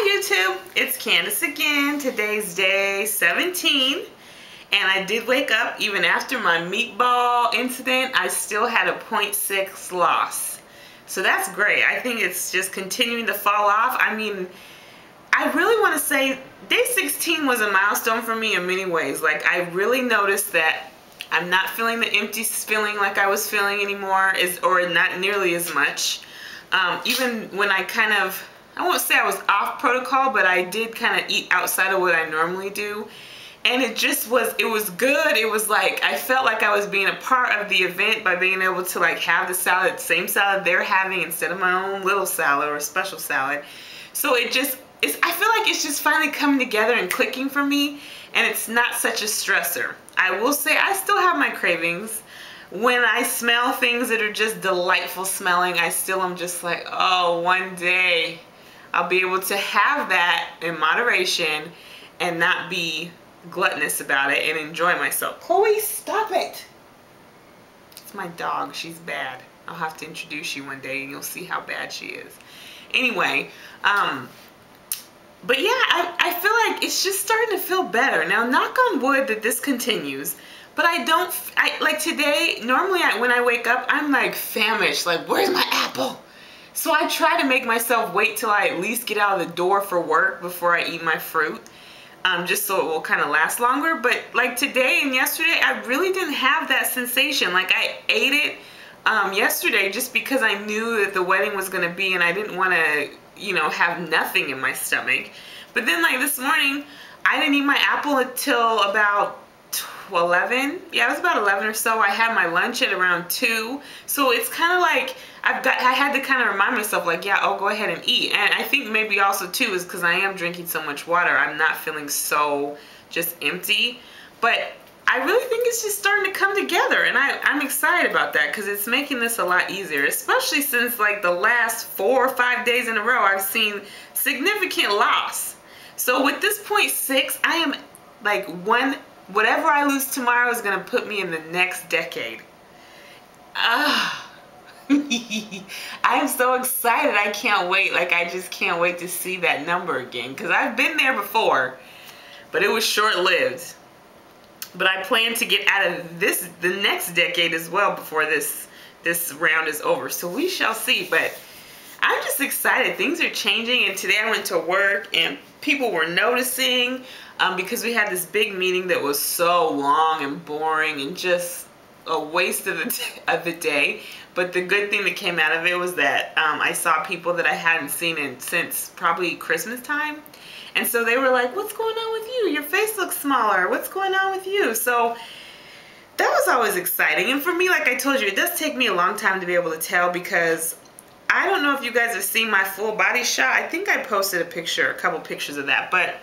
Hi YouTube, it's Candace again. Today's day 17 and I did wake up. Even after my meatball incident, I still had a 0.6 loss. So that's great. I think it's just continuing to fall off. I mean, I really want to say day 16 was a milestone for me in many ways. Like, I really noticed that I'm not feeling the empty feeling like I was feeling anymore, or not nearly as much. Even when I won't say I was off protocol, but I did kind of eat outside of what I normally do. And it was good. It was like, I felt like I was being a part of the event by being able to like have the salad, same salad they're having instead of my own little salad or special salad. So I feel like it's just finally coming together and clicking for me, and it's not such a stressor. I will say I still have my cravings. When I smell things that are just delightful smelling, I still am just like, oh, one day I'll be able to have that in moderation and not be gluttonous about it and enjoy myself. Chloe, stop it. It's my dog. She's bad. I'll have to introduce you one day and you'll see how bad she is. Anyway, but yeah, I feel like it's just starting to feel better. Now, knock on wood that this continues. But like today, normally when I wake up, I'm like famished, like, where's my apple? So I try to make myself wait till I at least get out of the door for work before I eat my fruit, just so it will kind of last longer. But like today and yesterday, I really didn't have that sensation. Like, I ate it yesterday just because I knew that the wedding was going to be, and I didn't want to, have nothing in my stomach. But then like this morning, I didn't eat my apple until about 11. Yeah, it was about 11 or so. I had my lunch at around 2. So it's kind of like I had to kind of remind myself, like, yeah, oh, go ahead and eat. And I think maybe also too is because I am drinking so much water, I'm not feeling so just empty. But I really think it's just starting to come together, and I'm excited about that because it's making this a lot easier, especially since like the last 4 or 5 days in a row I've seen significant loss. So with this 0.6, I am like whatever I lose tomorrow is going to put me in the next decade. I'm so excited. I can't wait. Like, I just can't wait to see that number again, because I've been there before, but it was short-lived. But I plan to get out of the next decade as well before this round is over. So we shall see. But I'm just excited. Things are changing, and today I went to work and people were noticing because we had this big meeting that was so long and boring and just a waste of the day. But the good thing that came out of it was that I saw people that I hadn't seen since probably Christmas time. And so they were like, what's going on with you? Your face looks smaller. What's going on with you? So that was always exciting. And for me, like I told you, it does take me a long time to be able to tell, because I don't know if you guys have seen my full body shot. I think I posted a couple pictures of that. But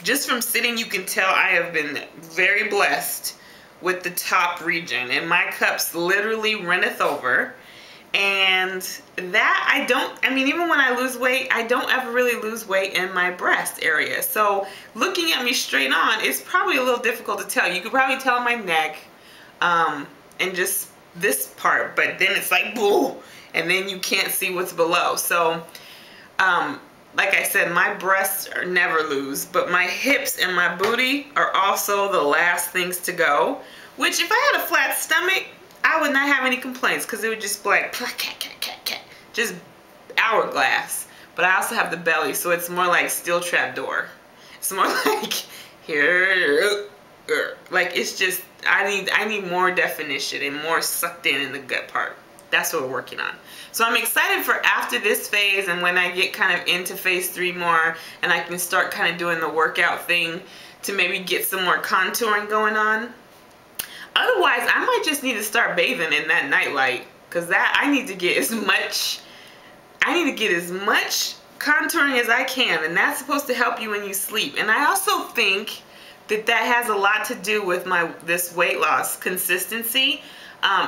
just from sitting, you can tell I have been very blessed with the top region. And my cups literally runneth over. And that even when I lose weight, I don't ever really lose weight in my breast area. So looking at me straight on, it's probably a little difficult to tell. You could probably tell my neck and just this part, but then it's like, boo, and then you can't see what's below. So like I said, my breasts are never lose, but my hips and my booty are also the last things to go, which if I had a flat stomach, I would not have any complaints, because it would just be like, just hourglass. But I also have the belly, so it's more like steel trap door. It's more like here, like, it's just, I need more definition and more sucked in the gut part. That's what we're working on. So I'm excited for after this phase, and when I get kind of into phase 3 more, and I can start kind of doing the workout thing to maybe get some more contouring going on. Otherwise, I might just need to start bathing in that nightlight, because I need to get as much contouring as I can, and that's supposed to help you when you sleep. And I also think that has a lot to do with this weight loss consistency.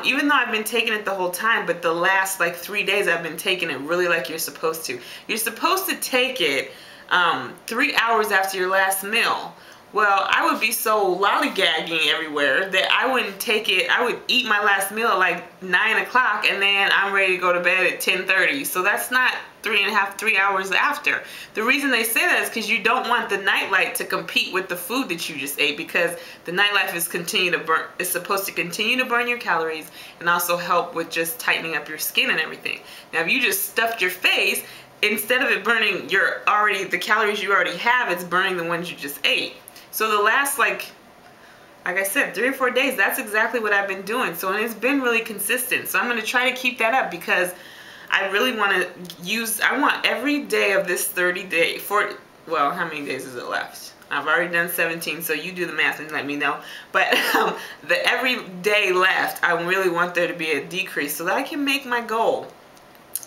Even though I've been taking it the whole time, but the last like 3 days I've been taking it really like you're supposed to. You're supposed to take it 3 hours after your last meal. Well, I would be so lollygagging everywhere that I wouldn't take it. I would eat my last meal at like 9 o'clock and then I'm ready to go to bed at 10:30. So that's not 3 hours after. The reason they say that is because you don't want the nightlight to compete with the food that you just ate, because the nightlight is supposed to continue to burn your calories and also help with just tightening up your skin and everything. Now, if you just stuffed your face, instead of it burning the calories you already have, it's burning the ones you just ate. So the last, like I said, 3 or 4 days, that's exactly what I've been doing. So, and it's been really consistent. So I'm going to try to keep that up, because I really want I want every day of this 30-day, well, how many days is it left? I've already done 17, so you do the math and let me know. But every day left, I really want there to be a decrease so that I can make my goal.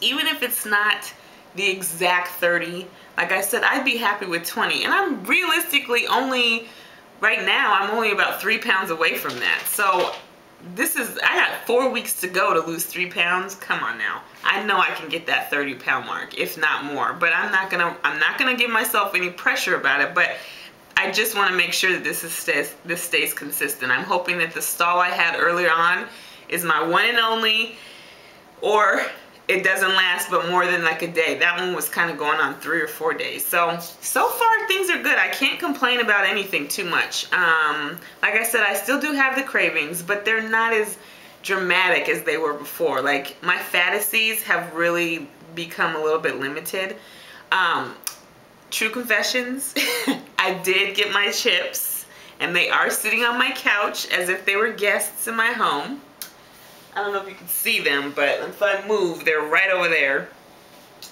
Even if it's not the exact 30, like I said, I'd be happy with 20. And I'm realistically right now, I'm only about 3 pounds away from that. So I got 4 weeks to go to lose 3 pounds. Come on now. I know I can get that 30-pound mark, if not more. But I'm not gonna give myself any pressure about it. But I just want to make sure that this stays consistent. I'm hoping that the stall I had earlier on is my one and only, or it doesn't last but more than like a day. That one was kind of going on 3 or 4 days. So far things are good. I can't complain about anything too much. Like I said, I still do have the cravings, but they're not as dramatic as they were before. Like, my fantasies have really become a little bit limited. True confessions, I did get my chips, and they are sitting on my couch as if they were guests in my home. I don't know if you can see them, but if I move, they're right over there.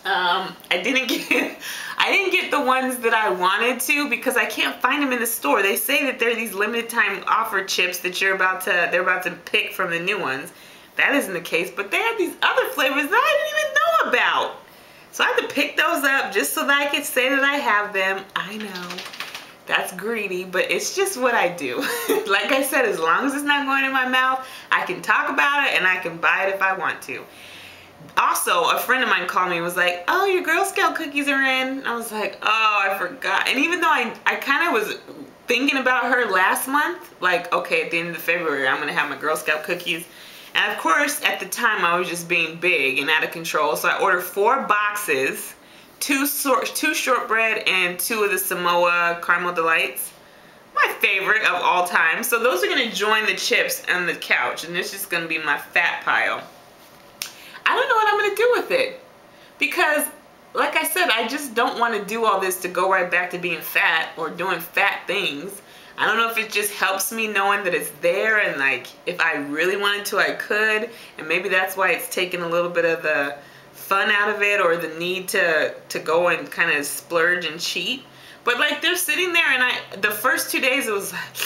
I didn't get the ones that I wanted to, because I can't find them in the store. They say that they're these limited time offer chips that they're about to pick from the new ones. That isn't the case, but they have these other flavors that I didn't even know about. So I had to pick those up just so that I could say that I have them. I know. That's greedy, but it's just what I do. Like I said, as long as it's not going in my mouth, I can talk about it and I can buy it if I want to. Also, a friend of mine called me and was like, oh, your Girl Scout cookies are in. I was like, oh, I forgot. And even though I kind of was thinking about her last month, like, okay, at the end of February, I'm going to have my Girl Scout cookies. And of course, at the time, I was just being big and out of control. So I ordered 4 boxes. 2 shortbread and 2 of the Samoa Caramel Delights. My favorite of all time. So those are going to join the chips on the couch, and this is going to be my fat pile. I don't know what I'm going to do with it, because like I said, I just don't want to do all this to go right back to being fat or doing fat things. I don't know if it just helps me knowing that it's there, and like if I really wanted to, I could, and maybe that's why it's taken a little bit of the fun out of it, or the need to go and kind of splurge and cheat. But like, they're sitting there, and the first 2 days it was like,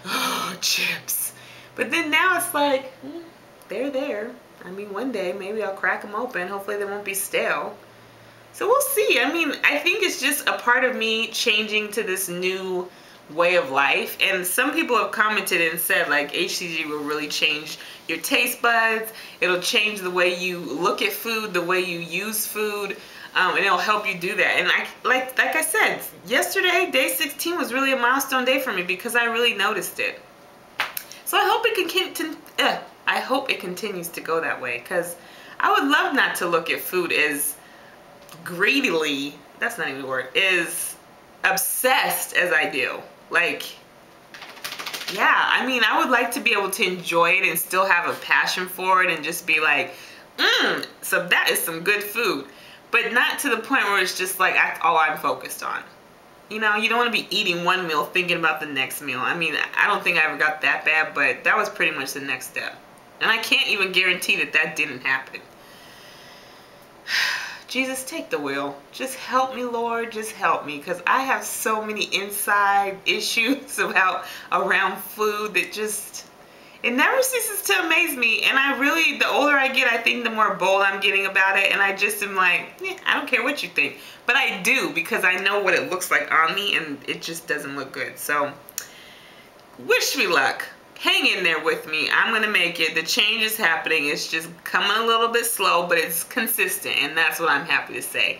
oh, chips. But then now it's like, they're there. I mean, one day maybe I'll crack them open. Hopefully they won't be stale. So we'll see. I mean, I think it's just a part of me changing to this new way of life. And some people have commented and said, like, HCG will really change your taste buds. It'll change the way you look at food, the way you use food, and it'll help you do that. And like I said, yesterday, day 16 was really a milestone day for me, because I really noticed it. So I hope it continues to go that way, because I would love not to look at food as greedily, that's not even a word, as obsessed as I do. Like, yeah, I mean, I would like to be able to enjoy it and still have a passion for it and just be like, so that is some good food. But not to the point where it's just like all I'm focused on. You know, you don't want to be eating one meal thinking about the next meal. I mean, I don't think I ever got that bad, but that was pretty much the next step. And I can't even guarantee that that didn't happen. Jesus, take the wheel. Just help me, Lord. Just help me, because I have so many inside issues around food that just, it never ceases to amaze me. And I really, the older I get, I think the more bold I'm getting about it. And I just am like, I don't care what you think. But I do, because I know what it looks like on me, and it just doesn't look good. So, wish me luck. Hang in there with me. I'm going to make it. The change is happening. It's just coming a little bit slow, but it's consistent, and that's what I'm happy to say.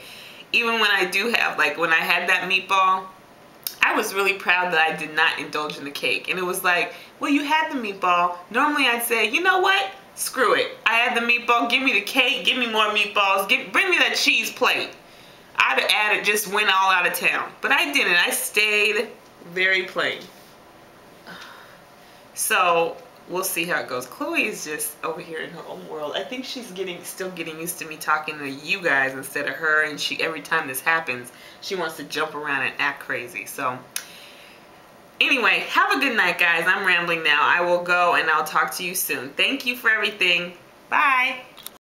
Even when I do have, like when I had that meatball, I was really proud that I did not indulge in the cake. And it was like, well, you had the meatball. Normally I'd say, you know what? Screw it. I had the meatball. Give me the cake. Give me more meatballs. Bring me that cheese plate. I'd have added, just went all out of town. But I didn't. I stayed very plain. So we'll see how it goes. Chloe is just over here in her own world. I think she's still getting used to me talking to you guys instead of her. And every time this happens, she wants to jump around and act crazy. So anyway, have a good night, guys. I'm rambling now. I will go and I'll talk to you soon. Thank you for everything. Bye.